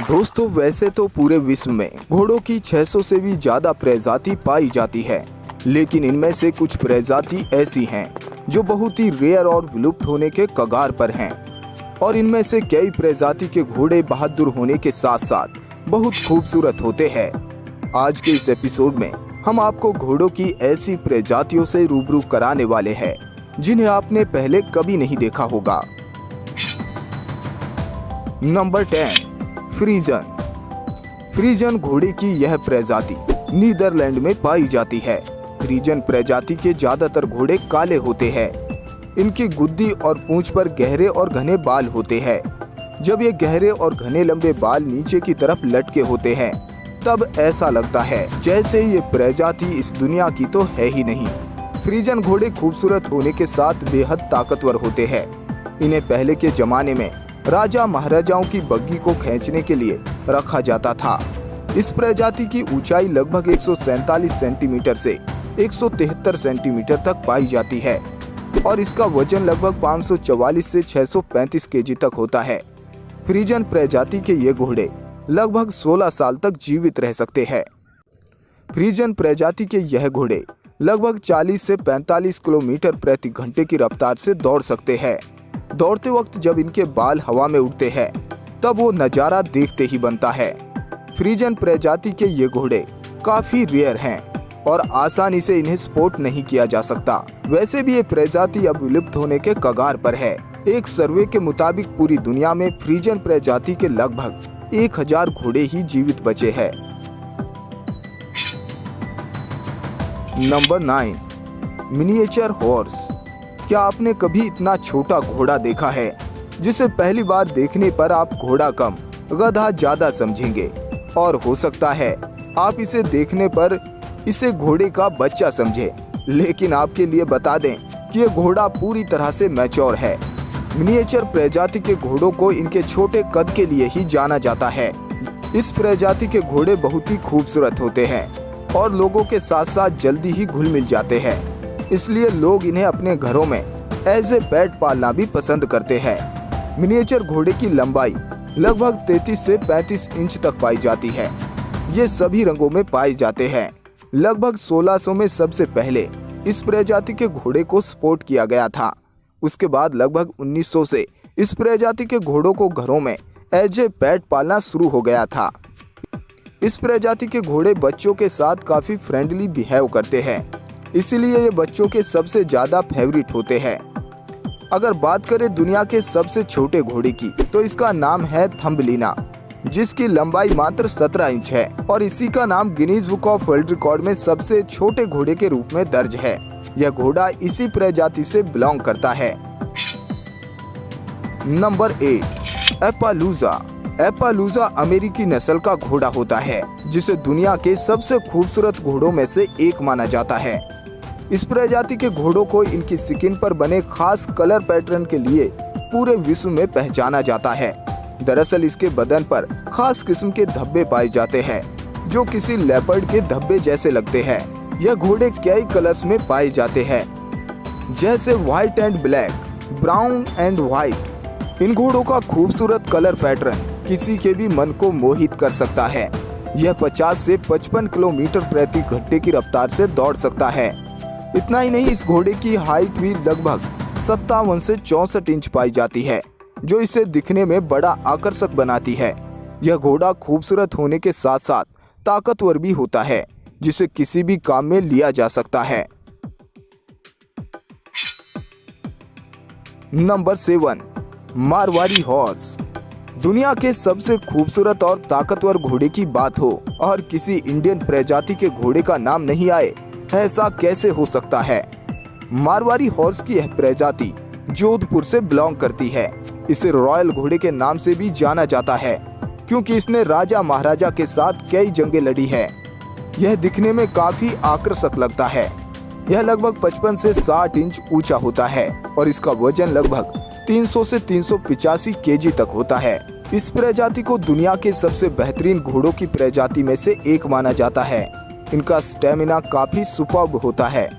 दोस्तों, वैसे तो पूरे विश्व में घोड़ों की 600 से भी ज्यादा प्रजाति पाई जाती है, लेकिन इनमें से कुछ प्रजाति ऐसी हैं जो बहुत ही रेयर और विलुप्त होने के कगार पर हैं। और इनमें से कई प्रजाति के घोड़े बहादुर होने के साथ साथ बहुत खूबसूरत होते हैं। आज के इस एपिसोड में हम आपको घोड़ों की ऐसी प्रजातियों से रूबरू कराने वाले हैं जिन्हें आपने पहले कभी नहीं देखा होगा। नंबर 10, फ्रीजन। फ्रीजन घोड़े की यह प्रजाति नीदरलैंड में पाई जाती है। फ्रीजन प्रजाति के ज्यादातर घोड़े काले होते हैं। इनकी गुद्दी और पूंछ पर गहरे और घने बाल होते हैं। जब ये गहरे और घने लंबे बाल नीचे की तरफ लटके होते हैं तब ऐसा लगता है जैसे ये प्रजाति इस दुनिया की तो है ही नहीं। फ्रीजन घोड़े खूबसूरत होने के साथ बेहद ताकतवर होते हैं। इन्हें पहले के जमाने में राजा महाराजाओं की बग्गी को खींचने के लिए रखा जाता था। इस प्रजाति की ऊंचाई लगभग 147 सेंटीमीटर से 173 सेंटीमीटर तक पाई जाती है और इसका वजन लगभग 544 से 635 केजी तक होता है। फ्रीजन प्रजाति के ये घोड़े लगभग 16 साल तक जीवित रह सकते हैं। फ्रीजन प्रजाति के यह घोड़े लगभग 40 से 45 किलोमीटर प्रति घंटे की रफ्तार से दौड़ सकते हैं। दौड़ते वक्त जब इनके बाल हवा में उड़ते हैं तब वो नज़ारा देखते ही बनता है। फ्रीजन प्रजाति के ये घोड़े काफी रेयर हैं और आसानी से इन्हें स्पोर्ट नहीं किया जा सकता। वैसे भी ये प्रजाति अब विलुप्त होने के कगार पर है। एक सर्वे के मुताबिक पूरी दुनिया में फ्रीजन प्रजाति के लगभग 1000 घोड़े ही जीवित बचे हैं। Number 9, miniature horse. क्या आपने कभी इतना छोटा घोड़ा देखा है जिसे पहली बार देखने पर आप घोड़ा कम गधा ज्यादा समझेंगे और हो सकता है आप इसे देखने पर इसे घोड़े का बच्चा समझे, लेकिन आपके लिए बता दें कि ये घोड़ा पूरी तरह से मैच्योर है। मिनिएचर प्रजाति के घोड़ों को इनके छोटे कद के लिए ही जाना जाता है। इस प्रजाति के घोड़े बहुत ही खूबसूरत होते हैं और लोगों के साथ साथ जल्दी ही घुल मिल जाते हैं, इसलिए लोग इन्हें अपने घरों में एज ए पेट पालना भी पसंद करते हैं। मिनिएचर घोड़े की लंबाई लगभग 33 से 35 इंच तक पाई जाती है। ये सभी रंगों में पाए जाते हैं। लगभग 1600 में सबसे पहले इस प्रजाति के घोड़े को स्पोर्ट किया गया था। उसके बाद लगभग 1900 से इस प्रजाति के घोड़ों को घरों में एज ए पेट पालना शुरू हो गया था। इस प्रजाति के घोड़े बच्चों के साथ काफी फ्रेंडली बिहेव करते हैं, इसीलिए ये बच्चों के सबसे ज्यादा फेवरेट होते हैं। अगर बात करें दुनिया के सबसे छोटे घोड़े की तो इसका नाम है थम्बलिना, जिसकी लंबाई मात्र 17 इंच है और इसी का नाम Guinness book of world record में सबसे छोटे घोड़े के रूप में दर्ज है। यह घोड़ा इसी प्रजाति से बिलोंग करता है। नंबर 8, एप्पालूजा। एप्पालूजा अमेरिकी नस्ल का घोड़ा होता है जिसे दुनिया के सबसे खूबसूरत घोड़ों में से एक माना जाता है। इस प्रजाति के घोड़ों को इनकी स्किन पर बने खास कलर पैटर्न के लिए पूरे विश्व में पहचाना जाता है। दरअसल इसके बदन पर खास किस्म के धब्बे पाए जाते हैं जो किसी लेपर्ड के धब्बे जैसे लगते हैं। यह घोड़े कई कलर्स में पाए जाते हैं, जैसे white and black, brown and white. इन घोड़ों का खूबसूरत कलर पैटर्न किसी के भी मन को मोहित कर सकता है। यह 50 से 55 किलोमीटर प्रति घंटे की रफ्तार से दौड़ सकता है। इतना ही नहीं, इस घोड़े की हाइट भी लगभग 57 से 64 इंच पाई जाती है, जो इसे दिखने में बड़ा आकर्षक बनाती है। यह घोड़ा खूबसूरत होने के साथ साथ ताकतवर भी होता है, जिसे किसी भी काम में लिया जा सकता है। Number 7, Marwari horse. दुनिया के सबसे खूबसूरत और ताकतवर घोड़े की बात हो और किसी इंडियन प्रजाति के घोड़े का नाम नहीं आए, ऐसा कैसे हो सकता है। मारवाड़ी हॉर्स की यह प्रजाति जोधपुर से बिलोंग करती है। इसे रॉयल घोड़े के नाम से भी जाना जाता है क्योंकि इसने राजा महाराजा के साथ कई जंगें लड़ी है। यह दिखने में काफी आकर्षक लगता है। यह लगभग 55 से 60 इंच ऊंचा होता है और इसका वजन लगभग 300 से 385 केजी तक होता है। इस प्रजाति को दुनिया के सबसे बेहतरीन घोड़ों की प्रजाति में से एक माना जाता है। इनका स्टेमिना काफी सुपर्ब होता है।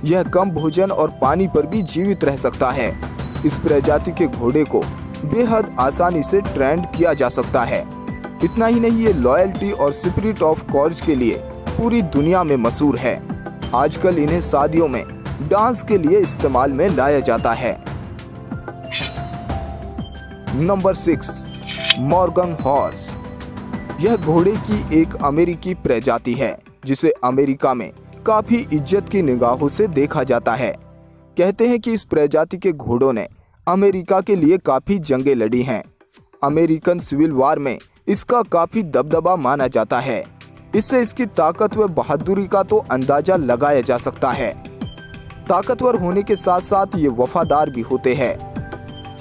यह कम भोजन और पानी पर भी जीवित रह सकता है। इस प्रजाति के घोड़े को बेहद आसानी से ट्रेंड किया जा सकता है। इतना ही नहीं, ये लॉयल्टी और स्पिरिट ऑफ कॉर्ज के लिए पूरी दुनिया में मशहूर है। आजकल इन्हें शादियों में डांस के लिए इस्तेमाल में लाया जाता है। Number 6, Morgan horse. यह घोड़े की एक अमेरिकी प्रजाति है जिसे अमेरिका में काफी इज्जत की निगाहों से देखा जाता है। कहते हैं कि इस प्रजाति के घोड़ों ने अमेरिका के लिए काफी जंगें लड़ी हैं। अमेरिकन सिविल वॉर में इसका काफी दबदबा माना जाता है। इससे इसकी ताकत व बहादुरी का तो अंदाजा लगाया जा सकता है। ताकतवर होने के साथ साथ ये वफादार भी होते हैं।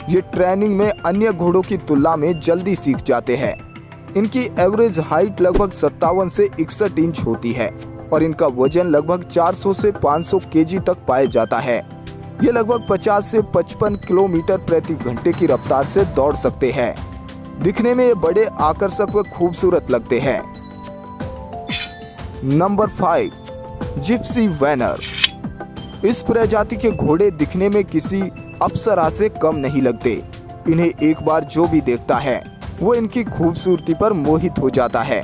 ये ट्रेनिंग में अन्य घोड़ों की तुलना में जल्दी सीख जाते हैं। इनकी एवरेज हाइट लगभग 57 से 61 इंच होती है और इनका वजन लगभग 400 से 500 केजी तक पाया जाता है। ये लगभग 50 से 55 किलोमीटर प्रति घंटे की रफ्तार से दौड़ सकते हैं। दिखने में ये बड़े आकर्षक व खूबसूरत लगते हैं। Number 5, Gypsy Vanner. इस प्रजाति के घोड़े दिखने में किसी अप्सरा से कम नहीं लगते। इन्हें एक बार जो भी देखता है वो इनकी खूबसूरती पर मोहित हो जाता है।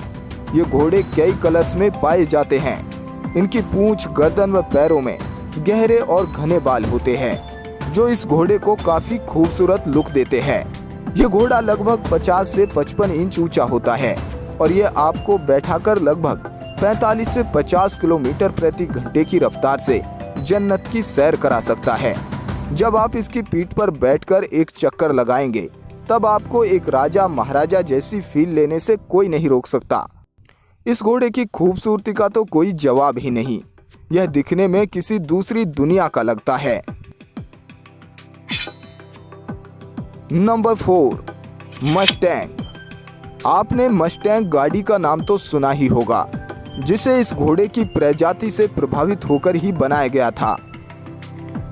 ये घोड़े कई कलर्स में पाए जाते हैं। इनकी पूंछ, गर्दन व पैरों में गहरे और घने बाल होते हैं जो इस घोड़े को काफी खूबसूरत लुक देते हैं। ये घोड़ा लगभग 50 से 55 इंच ऊंचा होता है और ये आपको बैठाकर लगभग 45 से 50 किलोमीटर प्रति घंटे की रफ्तार से जन्नत की सैर करा सकता है। जब आप इसकी पीठ पर बैठकर एक चक्कर लगाएंगे तब आपको एक राजा महाराजा जैसी फील लेने से कोई नहीं रोक सकता। इस घोड़े की खूबसूरती का तो कोई जवाब ही नहीं। यह दिखने में किसी दूसरी दुनिया का लगता है। Number 4, Mustang. आपने मस्टैंग गाड़ी का नाम तो सुना ही होगा, जिसे इस घोड़े की प्रजाति से प्रभावित होकर ही बनाया गया था।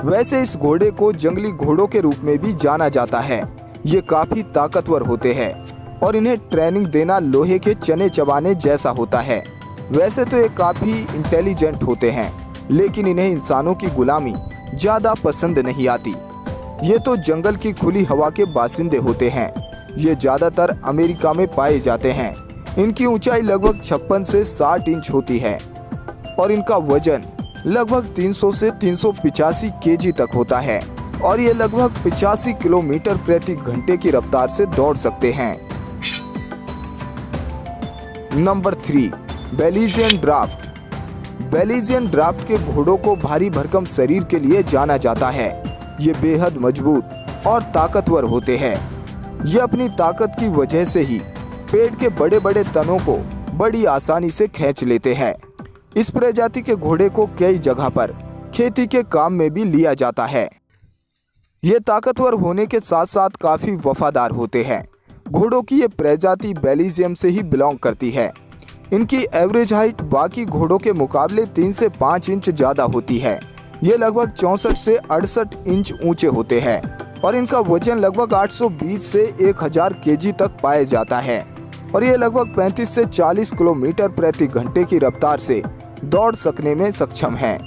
वैसे इस घोड़े को जंगली घोड़ों के रूप में भी जाना जाता है। ये काफी ताकतवर होते हैं और इन्हें ट्रेनिंग देना लोहे के चने चबाने जैसा होता है। वैसे तो ये काफी इंटेलिजेंट होते हैं, लेकिन इन्हें इंसानों की गुलामी ज्यादा पसंद नहीं आती। ये तो जंगल की खुली हवा के बासिंदे होते हैं। ये ज्यादातर अमेरिका में पाए जाते हैं। इनकी ऊंचाई लगभग 56 से 60 इंच होती है और इनका वजन लगभग 300 से 385 केजी तक होता है और ये लगभग 85 किलोमीटर प्रति घंटे की रफ्तार से दौड़ सकते हैं। Number 3, Belgian draft. Belgian draft के घोड़ों को भारी भरकम शरीर के लिए जाना जाता है। ये बेहद मजबूत और ताकतवर होते हैं। ये अपनी ताकत की वजह से ही पेड़ के बड़े बड़े तनों को बड़ी आसानी से खींच लेते हैं। इस प्रजाति के घोड़े को कई जगह पर खेती के काम में भी लिया जाता है। ये ताकतवर होने के साथ साथ काफी वफादार होते हैं। घोड़ों की ये प्रजाति बेल्जियम से ही बिलोंग करती है। इनकी एवरेज हाइट बाकी घोड़ों के मुकाबले 3 से 5 इंच ज्यादा होती है। ये लगभग 64 से 68 इंच ऊंचे होते हैं और इनका वजन लगभग 820 से 1000 केजी तक पाया जाता है और ये लगभग 35 से 40 किलोमीटर प्रति घंटे की रफ्तार से दौड़ सकने में सक्षम है।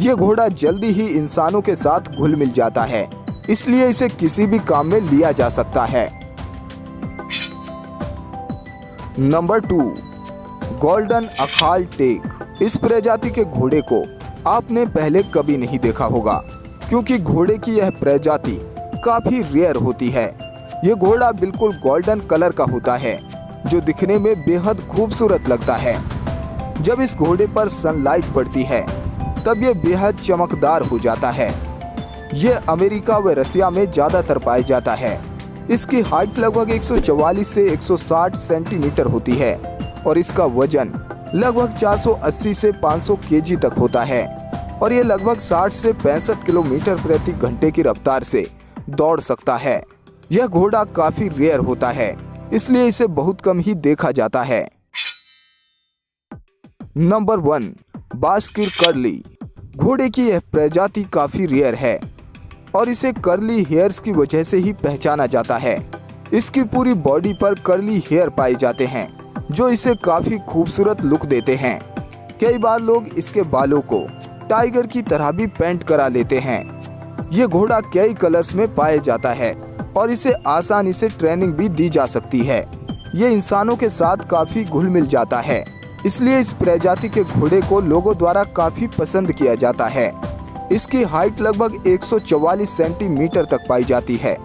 ये घोड़ा जल्दी ही इंसानों के साथ घुल मिल जाता है, इसलिए इसे किसी भी काम में लिया जा सकता है। Number 2, golden Akhal Teke. इस प्रजाति के घोड़े को आपने पहले कभी नहीं देखा होगा, क्योंकि घोड़े की यह प्रजाति काफी रेयर होती है। ये घोड़ा बिल्कुल गोल्डन कलर का होता है, जो दिखने में बेहद खूबसूरत लगता है। जब इस घोड़े पर सनलाइट पड़ती है तब ये बेहद चमकदार हो जाता है। ये अमेरिका व रसिया में ज्यादातर पाया जाता है। इसकी हाइट लगभग 144 से 160 सेंटीमीटर होती है और इसका वजन लगभग 480 से 500 केजी तक होता है और ये लगभग 60 से 65 किलोमीटर प्रति घंटे की रफ्तार से दौड़ सकता है। यह घोड़ा काफी रेयर होता है, इसलिए इसे बहुत कम ही देखा जाता है। Number 1, Bashkir Curly. घोड़े की यह प्रजाति काफी रेयर है और इसे कर्ली हेयर्स की वजह से ही पहचाना जाता है। इसकी पूरी बॉडी पर कर्ली हेयर पाए जाते हैं, जो इसे काफी खूबसूरत लुक देते हैं। कई बार लोग इसके बालों को टाइगर की तरह भी पेंट करा लेते हैं। ये घोड़ा कई कलर्स में पाया जाता है और इसे आसानी से ट्रेनिंग भी दी जा सकती है। ये इंसानों के साथ काफी घुल मिल जाता है, इसलिए इस प्रजाति के घोड़े को लोगों द्वारा काफी पसंद किया जाता है। इसकी हाइट लगभग 144 सेंटीमीटर तक पाई जाती है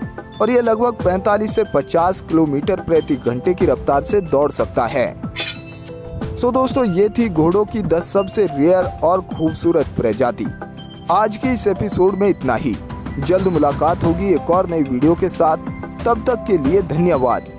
और ये लगभग 45 से 50 किलोमीटर प्रति घंटे की रफ्तार से दौड़ सकता है। सो दोस्तों, ये थी घोड़ों की 10 सबसे रेयर और खूबसूरत प्रजाति। आज के इस एपिसोड में इतना ही। जल्द मुलाकात होगी एक और नई वीडियो के साथ। तब तक के लिए धन्यवाद।